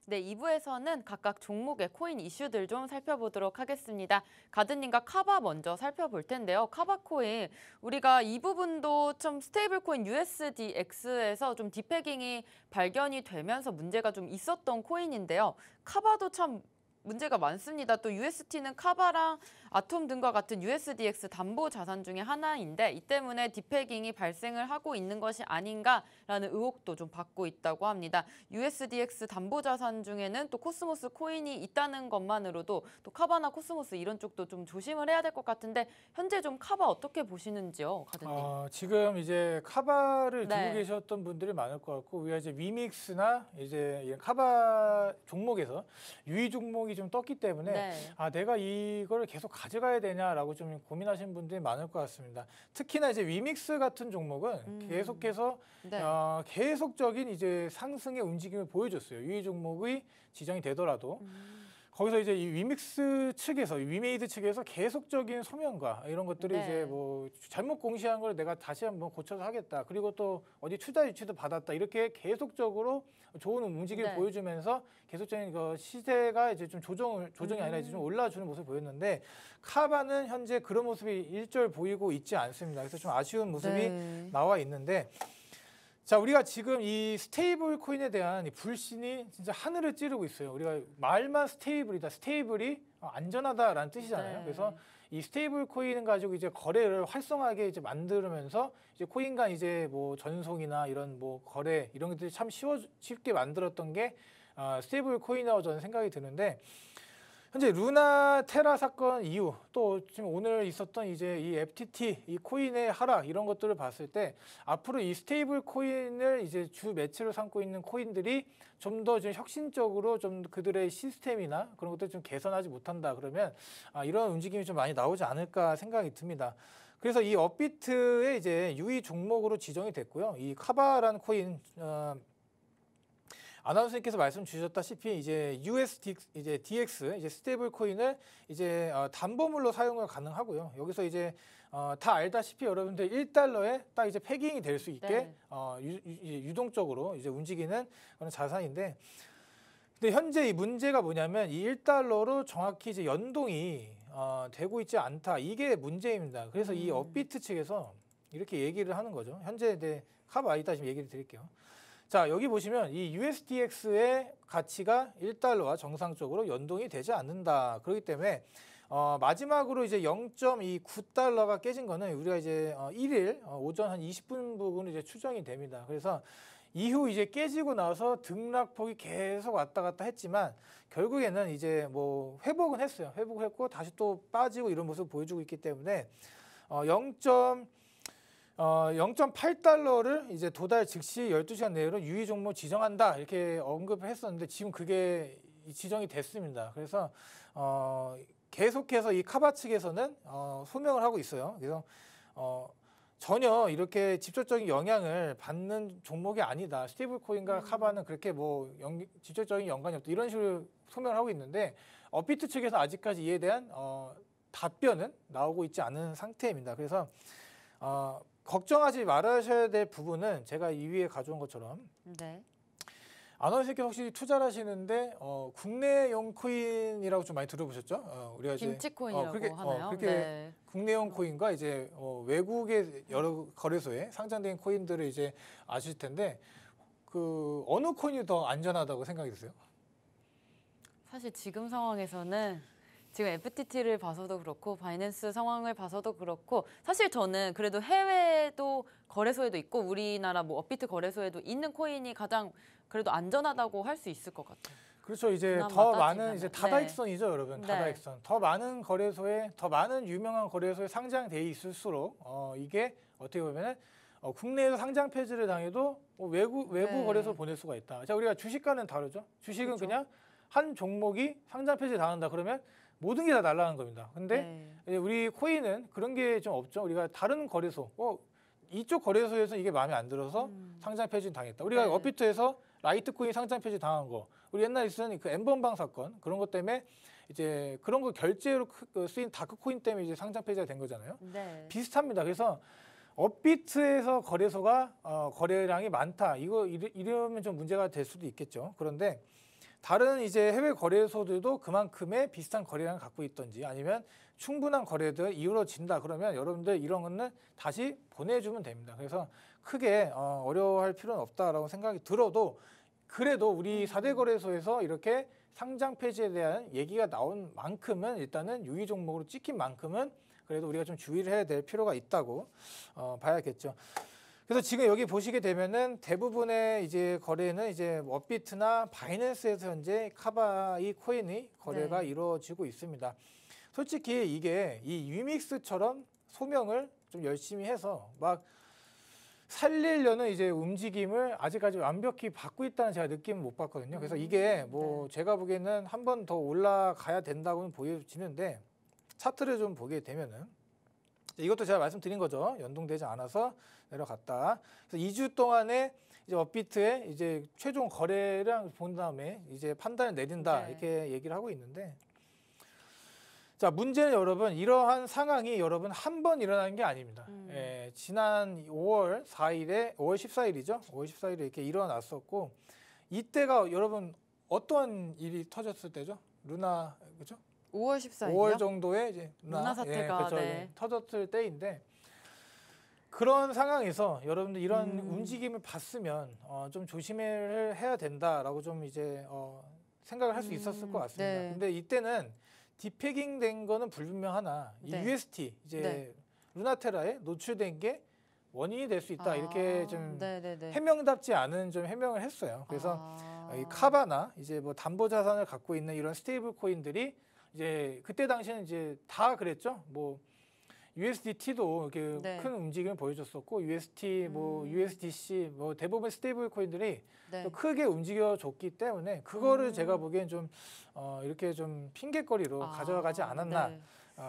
네, 2부에서는 각각 종목의 코인 이슈들 좀 살펴보도록 하겠습니다. 가드님과 카바 먼저 살펴볼 텐데요. 카바 코인, 우리가 이 부분도 좀 스테이블 코인 USDX에서 좀 디패깅이 발견이 되면서 문제가 좀 있었던 코인인데요. 카바도 참 문제가 많습니다. 또 UST는 카바랑 아톰 등과 같은 USDX 담보 자산 중에 하나인데 이 때문에 디패깅이 발생을 하고 있는 것이 아닌가라는 의혹도 좀 받고 있다고 합니다. USDX 담보 자산 중에는 또 코스모스 코인이 있다는 것만으로도 또 카바나 코스모스 이런 쪽도 좀 조심을 해야 될 것 같은데 현재 좀 카바 어떻게 보시는지요, 가드님? 지금 이제 카바를 네. 두고 계셨던 분들이 많을 것 같고 우리가 이제 위믹스나 이제 카바 종목에서 유의 종목이 좀 떴기 때문에 네. 내가 이걸 계속 가져가야 되냐라고 좀 고민하시는 분들이 많을 것 같습니다. 특히나 이제 위믹스 같은 종목은 계속해서 네. 계속적인 이제 상승의 움직임을 보여줬어요. 유의 종목이 지정이 되더라도. 거기서 이제 이 위믹스 측에서, 위메이드 측에서 계속적인 소명과 이런 것들이 네. 이제 뭐 잘못 공시한 걸 내가 다시 한번 고쳐서 하겠다. 그리고 또 어디 투자 유치도 받았다. 이렇게 계속적으로 좋은 움직임을 네. 보여주면서 계속적인 그 시세가 이제 좀 조정이 아니라 이제 좀 올라주는 모습을 보였는데 카바는 현재 그런 모습이 일절 보이고 있지 않습니다. 그래서 좀 아쉬운 모습이 나와 있는데 자, 우리가 지금 이 스테이블 코인에 대한 이 불신이 진짜 하늘을 찌르고 있어요. 우리가 말만 스테이블이다. 스테이블이 안전하다라는 뜻이잖아요. 네. 그래서 이 스테이블 코인을 가지고 이제 거래를 활성화하게 이제 만들면서 이제 코인 간 이제 뭐 전송이나 이런 뭐 거래 이런 것들이 참 쉽게 만들었던 게 스테이블 코인이라고 저는 생각이 드는데 현재 루나 테라 사건 이후 또 지금 오늘 있었던 이제 이 FTT 이 코인의 하락 이런 것들을 봤을 때 앞으로 이 스테이블 코인을 이제 주 매체로 삼고 있는 코인들이 좀 더 좀 혁신적으로 좀 그들의 시스템이나 그런 것들 좀 개선하지 못한다 그러면 이런 움직임이 좀 많이 나오지 않을까 생각이 듭니다. 그래서 이 업비트의 이제 유의 종목으로 지정이 됐고요. 이 카바라는 코인 아나운서님께서 말씀 주셨다시피 이제 이제 DX 이제 스테이블 코인을 이제 담보물로 사용을 가능하고요. 여기서 이제 다 알다시피 여러분들 1달러에 딱 이제 패깅이 될 수 있게 유동적으로 이제 움직이는 그런 자산인데 근데 현재 이 문제가 뭐냐면 이 1달러로 정확히 이제 연동이 되고 있지 않다. 이게 문제입니다. 그래서 이 업비트 측에서 이렇게 얘기를 하는 거죠. 현재 카바 이따 지금 얘기를 드릴게요. 자, 여기 보시면 이 USDX의 가치가 1달러와 정상적으로 연동이 되지 않는다. 그렇기 때문에 마지막으로 이제 0.29달러가 깨진 거는 우리가 이제 1일 오전 한 20분 부근 이제 추정이 됩니다. 그래서 이후 이제 깨지고 나서 등락폭이 계속 왔다 갔다 했지만 결국에는 이제 뭐 회복은 했어요. 회복을 했고 다시 또 빠지고 이런 모습을 보여주고 있기 때문에 0.8달러를 이제 도달 즉시 12시간 내로 유의 종목 지정한다 이렇게 언급을 했었는데 지금 그게 지정이 됐습니다. 그래서 계속해서 이 카바 측에서는 소명을 하고 있어요. 그래서 전혀 이렇게 직접적인 영향을 받는 종목이 아니다. 스테이블 코인과 카바는 그렇게 뭐 직접적인 연관이 없다. 이런 식으로 소명을 하고 있는데 업비트 측에서 아직까지 이에 대한 답변은 나오고 있지 않은 상태입니다. 그래서 걱정하지 말아셔야 될 부분은 제가 이 위에 가져온 것처럼 아나운서께서 혹시 투자를 하시는데 국내용 코인이라고 좀 많이 들어보셨죠? 우리가 이제 김치코인이라고 하나요? 그렇게 국내용 코인과 이제 외국의 여러 거래소에 상장된 코인들을 이제 아실 텐데 그 어느 코인이 더 안전하다고 생각이 드세요? 사실 지금 상황에서는 지금 FTT를 봐서도 그렇고 바이낸스 상황을 봐서도 그렇고 사실 저는 그래도 해외도 거래소에도 있고 우리나라 뭐 업비트 거래소에도 있는 코인이 가장 그래도 안전하다고 할 수 있을 것 같아요. 그렇죠. 이제 더 많은 이제 다다익선이죠, 여러분. 다다익선. 더 많은 거래소에 더 많은 유명한 거래소에 상장돼 있을수록 이게 어떻게 보면은 국내에서 상장 폐지를 당해도 외부 거래소 보낼 수가 있다. 자, 우리가 주식과는 다르죠. 주식은 그냥 한 종목이 상장 폐지 당한다 그러면 모든 게 다 날아가는 겁니다. 근데 우리 코인은 그런 게 좀 없죠. 우리가 다른 거래소, 이쪽 거래소에서 이게 마음에 안 들어서 상장 폐지 당했다. 우리가 업비트에서 라이트코인 상장 폐지 당한 거, 우리 옛날에 있었던 그 엠번방 사건 그런 것 때문에 이제 그런 거 결제로 쓰인 다크코인 때문에 이제 상장 폐지가 된 거잖아요. 비슷합니다. 그래서 업비트에서 거래소가 거래량이 많다. 이러면 좀 문제가 될 수도 있겠죠. 그런데 다른 이제 해외 거래소들도 그만큼의 비슷한 거래량을 갖고 있던지 아니면 충분한 거래들 이루어진다 그러면 여러분들 이런 거는 다시 보내주면 됩니다. 그래서 크게 어려워할 필요는 없다라고 생각이 들어도 그래도 우리 4대 거래소에서 이렇게 상장 폐지에 대한 얘기가 나온 만큼은 일단은 유의 종목으로 찍힌 만큼은 그래도 우리가 좀 주의를 해야 될 필요가 있다고 봐야겠죠. 그래서 지금 여기 보시게 되면은 대부분의 이제 거래는 이제 업비트나 바이낸스에서 현재 카바 이 코인이 거래가 네. 이루어지고 있습니다. 솔직히 이게 이 위믹스처럼 소명을 좀 열심히 해서 막 살리려는 이제 움직임을 아직까지 완벽히 받고 있다는 제가 느낌을 못 봤거든요. 그래서 이게 뭐 제가 보기에는 한 번 더 올라가야 된다고는 보여지는데 차트를 좀 보게 되면은 이것도 제가 말씀드린 거죠. 연동되지 않아서 내려갔다. 그래서 2주 동안에 이제 업비트의 이제 최종 거래량 본 다음에 이제 판단을 내린다 네. 이렇게 얘기를 하고 있는데 자 문제는 여러분 이러한 상황이 여러분 한 번 일어나는 게 아닙니다. 예, 지난 5월 4일에 5월 14일이죠. 5월 14일에 이렇게 일어났었고 이때가 여러분 어떤 일이 터졌을 때죠? 루나 그죠? 5월 14일이요? 5월 정도에 이제 루나 사태가, 그렇죠. 네. 터졌을 때인데 그런 상황에서 여러분들 이런 움직임을 봤으면 좀 조심을 해야 된다라고 좀 이제 생각을 할 수 있었을 것 같습니다. 네. 근데 이때는 디패깅 된 거는 불분명하나 이 네. UST 이제 네. 루나테라에 노출된 게 원인이 될 수 있다 이렇게 좀 네네네. 해명답지 않은 좀 해명을 했어요. 그래서 이 카바나 이제 뭐 담보 자산을 갖고 있는 이런 스테이블 코인들이 이제 그때 당시에는 이제 다 그랬죠. 뭐 USDT도 이렇게 네. 큰 움직임을 보여줬었고 UST 뭐 USDC 뭐 대부분 스테이블 코인들이 네. 또 크게 움직여줬기 때문에 그거를 제가 보기엔 좀 이렇게 좀 핑계거리로 가져가지 않았나 네.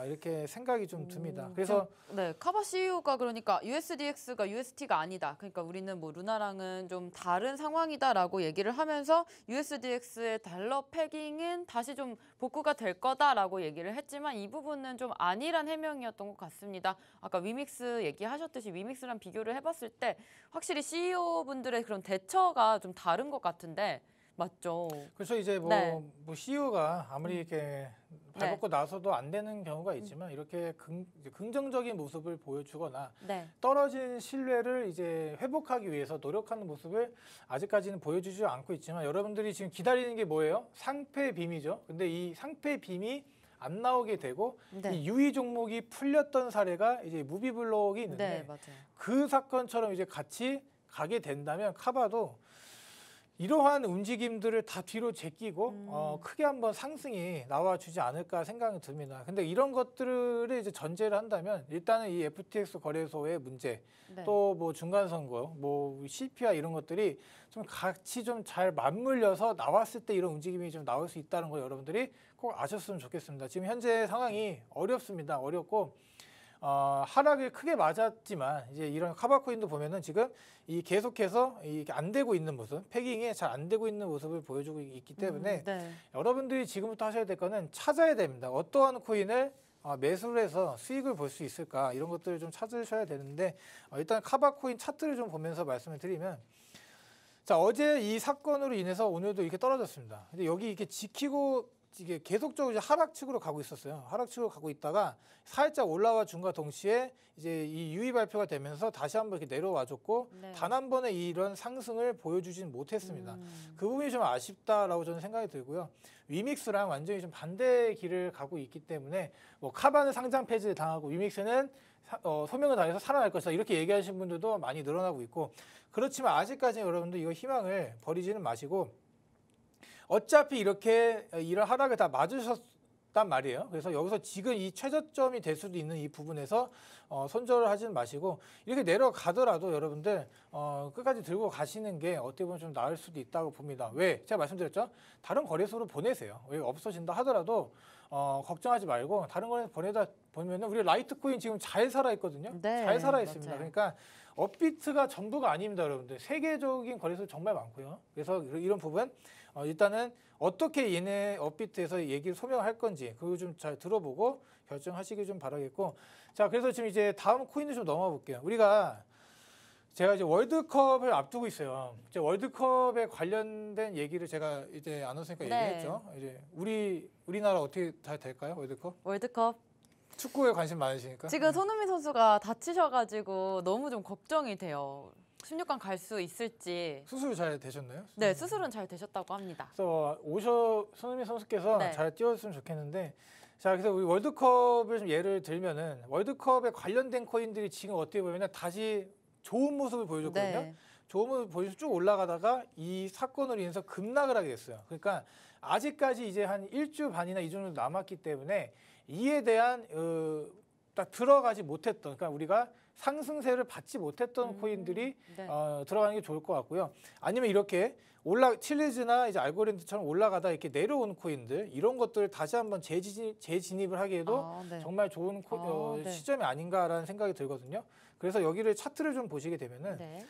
이렇게 생각이 좀 듭니다. 그래서 네, 카바 CEO가 그러니까 USDX가 UST가 아니다. 그러니까 우리는 뭐 루나랑은 좀 다른 상황이다라고 얘기를 하면서 USDX의 달러 패깅은 다시 좀 복구가 될 거다라고 얘기를 했지만 이 부분은 좀 아니란 해명이었던 것 같습니다. 아까 위믹스 얘기하셨듯이 위믹스랑 비교를 해봤을 때 확실히 CEO분들의 그런 대처가 좀 다른 것 같은데 맞죠? 그래서 이제 뭐, 네. 뭐 CEO가 아무리 이렇게 발벗고 나서도 안 되는 경우가 있지만 이렇게 이제 긍정적인 모습을 보여주거나 네. 떨어진 신뢰를 이제 회복하기 위해서 노력하는 모습을 아직까지는 보여주지 않고 있지만 여러분들이 지금 기다리는 게 뭐예요? 상패 빔이죠. 근데 이 상패 빔이 안 나오게 되고 네. 이 유의 종목이 풀렸던 사례가 이제 무비블록이 네, 있는데 맞아요. 그 사건처럼 이제 같이 가게 된다면 카바도 이러한 움직임들을 다 뒤로 제끼고 크게 한번 상승이 나와주지 않을까 생각이 듭니다. 근데 이런 것들을 이제 전제를 한다면 일단은 이 FTX 거래소의 문제 네. 또 뭐 중간 선거, 뭐 CPI 이런 것들이 좀 같이 좀 잘 맞물려서 나왔을 때 이런 움직임이 좀 나올 수 있다는 거 여러분들이 꼭 아셨으면 좋겠습니다. 지금 현재 상황이 어렵습니다. 어렵고 하락을 크게 맞았지만 이제 이런 카바코인도 보면은 지금 이 계속해서 이게 안 되고 있는 모습, 패깅이 잘 안 되고 있는 모습을 보여주고 있기 때문에 네. 여러분들이 지금부터 하셔야 될 거는 찾아야 됩니다. 어떠한 코인을 매수를 해서 수익을 볼 수 있을까 이런 것들을 좀 찾으셔야 되는데 일단 카바코인 차트를 좀 보면서 말씀을 드리면 자 어제 이 사건으로 인해서 오늘도 이렇게 떨어졌습니다. 근데 여기 이렇게 지키고 이게 계속적으로 이제 하락측으로 가고 있었어요. 하락측으로 가고 있다가 살짝 올라와 준과 동시에 이제 이 유의 발표가 되면서 다시 한번 이렇게 내려와줬고 네. 단 한 번의 이런 상승을 보여주진 못했습니다. 그 부분이 좀 아쉽다라고 저는 생각이 들고요. 위믹스랑 완전히 좀 반대의 길을 가고 있기 때문에 뭐 카바는 상장 폐지를 당하고 위믹스는 소명을 다해서 살아날 것이다 이렇게 얘기하시는 분들도 많이 늘어나고 있고 그렇지만 아직까지 여러분들 이거 희망을 버리지는 마시고 어차피 이렇게 이런 하락을 다 맞으셨단 말이에요. 그래서 여기서 지금 이 최저점이 될 수도 있는 이 부분에서 손절을 하지는 마시고 이렇게 내려가더라도 여러분들 끝까지 들고 가시는 게 어떻게 보면 좀 나을 수도 있다고 봅니다. 왜? 제가 말씀드렸죠. 다른 거래소로 보내세요. 왜 없어진다 하더라도 걱정하지 말고 다른 거래소 보내다 보면은 우리 라이트코인 지금 잘 살아 있거든요. 네, 잘 살아 있습니다. 맞아요. 그러니까 업비트가 전부가 아닙니다, 여러분들. 세계적인 거래소 정말 많고요. 그래서 이런 부분 일단은 어떻게 얘네 업비트에서 얘기를 소명할 건지 그거 좀 잘 들어보고 결정하시길 좀 바라겠고 자 그래서 지금 이제 다음 코인을 좀 넘어가 볼게요. 우리가 제가 이제 월드컵을 앞두고 있어요. 이제 월드컵에 관련된 얘기를 제가 이제 아나운서니까 네. 얘기했죠. 이제 우리나라 어떻게 잘 될까요? 월드컵. 축구에 관심 많으시니까. 지금 손흥민 선수가 다치셔가지고 너무 좀 걱정이 돼요. 16강 갈 수 있을지. 수술 잘 되셨나요? 네, 수술은 잘 되셨다고 합니다. 그래서 손흥민 선수께서 네. 잘 뛰었으면 좋겠는데, 자 그래서 우리 월드컵을 좀 예를 들면은 월드컵에 관련된 코인들이 지금 어떻게 보면 다시 좋은 모습을 보여줬거든요. 네. 좋은 모습을 보여서 쭉 올라가다가 이 사건으로 인해서 급락을 하게 됐어요. 그러니까 아직까지 이제 한 일주 반이나 이 정도 남았기 때문에 이에 대한 딱 들어가지 못했던, 그러니까 우리가 상승세를 받지 못했던 코인들이 네. 들어가는 게 좋을 것 같고요. 아니면 이렇게 칠리즈나 이제 알고랜드처럼 올라가다 이렇게 내려오는 코인들, 이런 것들을 다시 한번 재진입을 하기에도 네. 정말 좋은 네. 시점이 아닌가라는 생각이 들거든요. 그래서 여기를 차트를 좀 보시게 되면은, 네.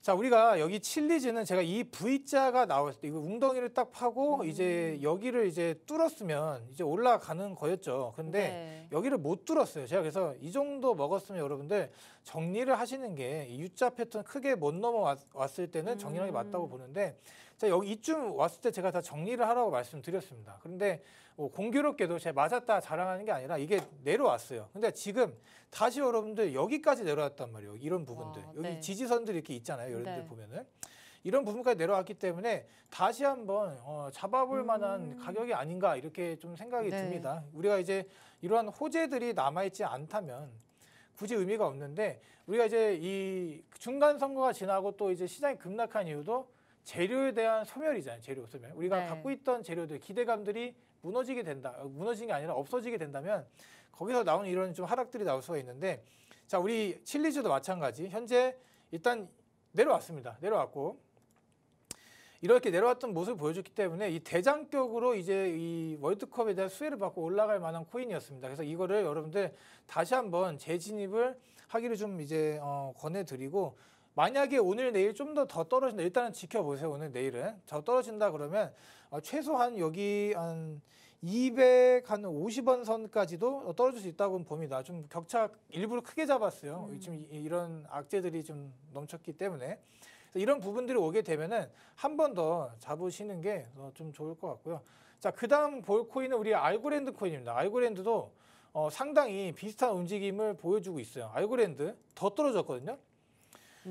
자 우리가 여기 칠리즈는 제가 이 V자가 나왔을 때 이거 웅덩이를 딱 파고 이제 여기를 이제 뚫었으면 이제 올라가는 거였죠. 근데 네. 여기를 못 뚫었어요. 제가 그래서 이 정도 먹었으면 여러분들 정리를 하시는 게 U자 패턴 크게 못 넘어왔을 때는 정리하는 게 맞다고 보는데, 자 여기 이쯤 왔을 때 제가 다 정리를 하라고 말씀드렸습니다. 그런데 공교롭게도 제가 맞았다 자랑하는 게 아니라 이게 내려왔어요. 근데 지금 다시 여러분들 여기까지 내려왔단 말이에요. 이런 부분들. 와, 여기 네. 지지선들이 이렇게 있잖아요. 여러분들 네. 보면은. 이런 부분까지 내려왔기 때문에 다시 한번 잡아볼 만한 가격이 아닌가 이렇게 좀 생각이 네. 듭니다. 우리가 이제 이러한 호재들이 남아있지 않다면 굳이 의미가 없는데, 우리가 이제 이 중간 선거가 지나고 또 이제 시장이 급락한 이유도 재료에 대한 소멸이잖아요. 재료 소멸. 우리가 네. 갖고 있던 재료들, 기대감들이 무너지게 된다. 무너진 게 아니라 없어지게 된다면 거기서 나오는 이런 좀 하락들이 나올 수가 있는데, 자 우리 칠리즈도 마찬가지. 현재 일단 내려왔습니다. 내려왔고 이렇게 내려왔던 모습을 보여줬기 때문에 이 대장격으로 이제 이 월드컵에 대한 수혜를 받고 올라갈 만한 코인이었습니다. 그래서 이거를 여러분들 다시 한번 재진입을 하기를 좀 이제 권해드리고, 만약에 오늘 내일 좀 더 떨어진다, 일단은 지켜보세요. 오늘 내일은 더 떨어진다 그러면 최소한 여기 한 250원 선까지도 떨어질 수 있다고 봅니다. 좀 격차 일부러 크게 잡았어요. 지금 이런 악재들이 좀 넘쳤기 때문에. 이런 부분들이 오게 되면은 한 번 더 잡으시는 게 좀 좋을 것 같고요. 자, 그다음 볼 코인은 우리 알고랜드 코인입니다. 알고랜드도 상당히 비슷한 움직임을 보여주고 있어요. 알고랜드 더 떨어졌거든요.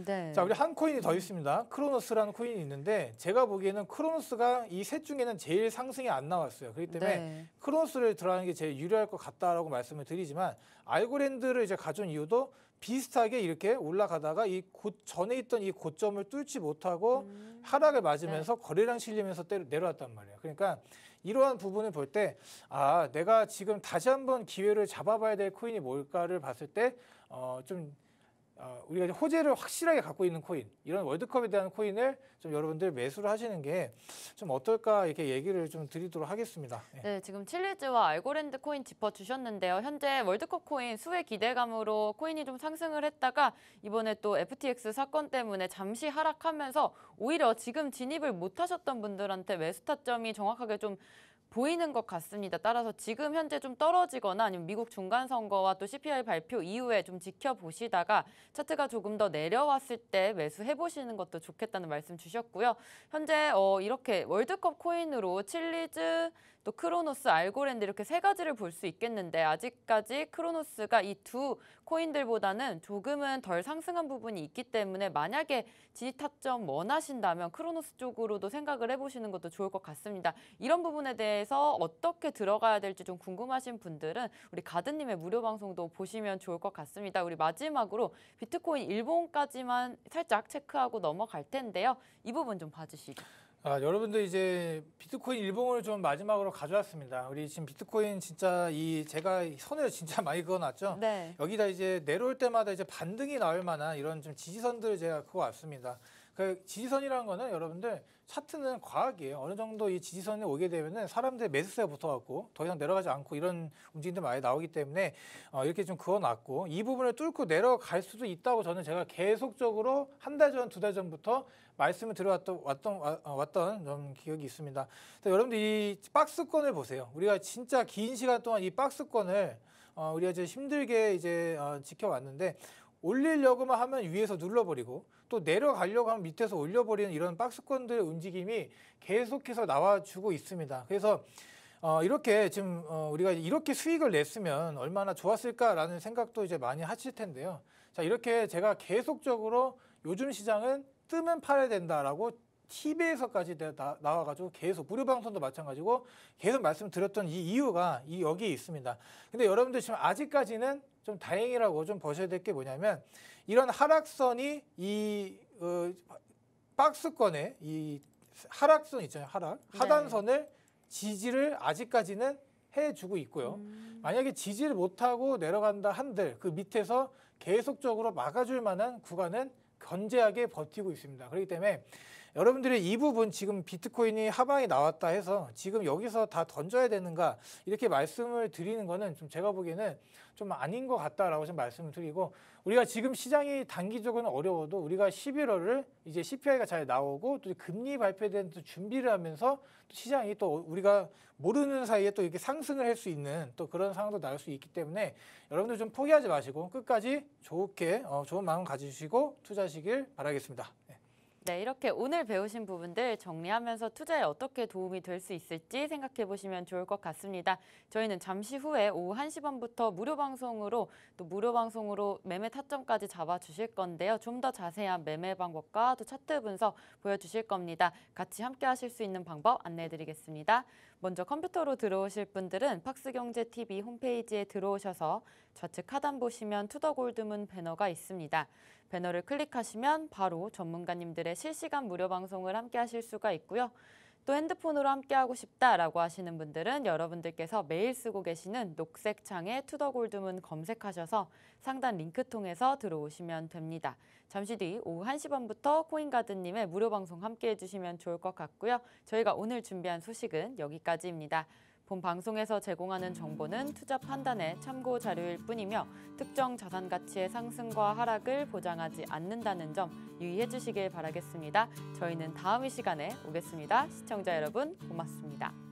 네. 자, 우리 한 코인이 더 있습니다. 크로노스라는 코인이 있는데, 제가 보기에는 크로노스가 이 셋 중에는 제일 상승이 안 나왔어요. 그렇기 때문에 네. 크로노스를 들어가는 게 제일 유리할 것 같다라고 말씀을 드리지만, 알고랜드를 이제 가져온 이유도 비슷하게 이렇게 올라가다가 이 전에 있던 이 고점을 뚫지 못하고 하락을 맞으면서 거래량 실리면서 내려왔단 말이에요. 그러니까 이러한 부분을 볼 때, 내가 지금 다시 한번 기회를 잡아봐야 될 코인이 뭘까를 봤을 때 우리가 이제 호재를 확실하게 갖고 있는 코인, 이런 월드컵에 대한 코인을 좀 여러분들 매수를 하시는 게 좀 어떨까 이렇게 얘기를 좀 드리도록 하겠습니다. 네, 지금 칠리즈와 알고랜드 코인 짚어주셨는데요. 현재 월드컵 코인 수혜 기대감으로 코인이 좀 상승을 했다가 이번에 또 FTX 사건 때문에 잠시 하락하면서 오히려 지금 진입을 못하셨던 분들한테 매수 타점이 정확하게 좀 보이는 것 같습니다. 따라서 지금 현재 좀 떨어지거나 아니면 미국 중간선거와 또 CPI 발표 이후에 좀 지켜보시다가 차트가 조금 더 내려왔을 때 매수해보시는 것도 좋겠다는 말씀 주셨고요. 현재 이렇게 월드컵 코인으로 칠리즈, 또 크로노스, 알고랜드 이렇게 세 가지를 볼 수 있겠는데, 아직까지 크로노스가 이 두 코인들보다는 조금은 덜 상승한 부분이 있기 때문에 만약에 진입 타점 원하신다면 크로노스 쪽으로도 생각을 해보시는 것도 좋을 것 같습니다. 이런 부분에 대해서 어떻게 들어가야 될지 좀 궁금하신 분들은 우리 가드님의 무료 방송도 보시면 좋을 것 같습니다. 우리 마지막으로 비트코인 일본까지만 살짝 체크하고 넘어갈 텐데요. 이 부분 좀 봐주시죠. 여러분들 이제 비트코인 일봉을 좀 마지막으로 가져왔습니다. 우리 지금 비트코인 진짜 제가 선을 진짜 많이 그어놨죠. 네. 여기다 이제 내려올 때마다 이제 반등이 나올 만한 이런 좀 지지선들을 제가 그어왔습니다. 그 지지선이라는 거는 여러분들 차트는 과학이에요. 어느 정도 이 지지선에 오게 되면은 사람들의 매수세가 붙어갖고 더 이상 내려가지 않고 이런 움직임들 많이 나오기 때문에 이렇게 좀 그어놨고, 이 부분을 뚫고 내려갈 수도 있다고 저는 제가 계속적으로 한 달 전, 두 달 전부터 말씀을 드려왔던 좀 기억이 있습니다. 여러분들 이 박스권을 보세요. 우리가 진짜 긴 시간 동안 이 박스권을 우리가 이제 힘들게 이제 지켜왔는데, 올리려고만 하면 위에서 눌러버리고 또 내려가려고 하면 밑에서 올려버리는 이런 박스권들의 움직임이 계속해서 나와주고 있습니다. 그래서 이렇게 지금 우리가 이렇게 수익을 냈으면 얼마나 좋았을까라는 생각도 이제 많이 하실 텐데요. 자, 이렇게 제가 계속적으로 요즘 시장은 뜨면 팔아야 된다라고 TV에서까지 나와가지고 계속 무료 방송도 마찬가지고 계속 말씀드렸던 이 이유가 여기에 있습니다. 근데 여러분들 지금 아직까지는 좀 다행이라고 좀 보셔야 될 게 뭐냐면 이런 하락선이 이 박스권에 이 하락선 있잖아요. 하단선을 지지를 아직까지는 해주고 있고요. 만약에 지지를 못하고 내려간다 한들 그 밑에서 계속적으로 막아줄 만한 구간은 견제하게 버티고 있습니다. 그렇기 때문에 여러분들이 이 부분 지금 비트코인이 하방이 나왔다 해서 지금 여기서 다 던져야 되는가 이렇게 말씀을 드리는 거는 좀 제가 보기에는 좀 아닌 것 같다라고 좀 말씀을 드리고 우리가 지금 시장이 단기적으로는 어려워도 우리가 11월을 이제 CPI가 잘 나오고 또 금리 발표에 대한 또 준비를 하면서 또 시장이 또 우리가 모르는 사이에 또 이렇게 상승을 할 수 있는 또 그런 상황도 나올 수 있기 때문에 여러분들 좀 포기하지 마시고 끝까지 좋게 좋은 마음 가지시고 투자하시길 바라겠습니다. 네, 이렇게 오늘 배우신 부분들 정리하면서 투자에 어떻게 도움이 될 수 있을지 생각해 보시면 좋을 것 같습니다. 저희는 잠시 후에 오후 1시 반부터 무료 방송으로 매매 타점까지 잡아주실 건데요. 좀 더 자세한 매매 방법과 또 차트 분석 보여주실 겁니다. 같이 함께 하실 수 있는 방법 안내해 드리겠습니다. 먼저 컴퓨터로 들어오실 분들은 박스경제TV 홈페이지에 들어오셔서 좌측 하단 보시면 투더골드문 배너가 있습니다. 배너를 클릭하시면 바로 전문가님들의 실시간 무료 방송을 함께 하실 수가 있고요. 또 핸드폰으로 함께하고 싶다라고 하시는 분들은 여러분들께서 매일 쓰고 계시는 녹색 창에 투더골드문 검색하셔서 상단 링크 통해서 들어오시면 됩니다. 잠시 뒤 오후 1시 반부터 코인가드님의 무료 방송 함께해 주시면 좋을 것 같고요. 저희가 오늘 준비한 소식은 여기까지입니다. 본 방송에서 제공하는 정보는 투자 판단의 참고 자료일 뿐이며 특정 자산 가치의 상승과 하락을 보장하지 않는다는 점 유의해 주시길 바라겠습니다. 저희는 다음 이 시간에 오겠습니다. 시청자 여러분 고맙습니다.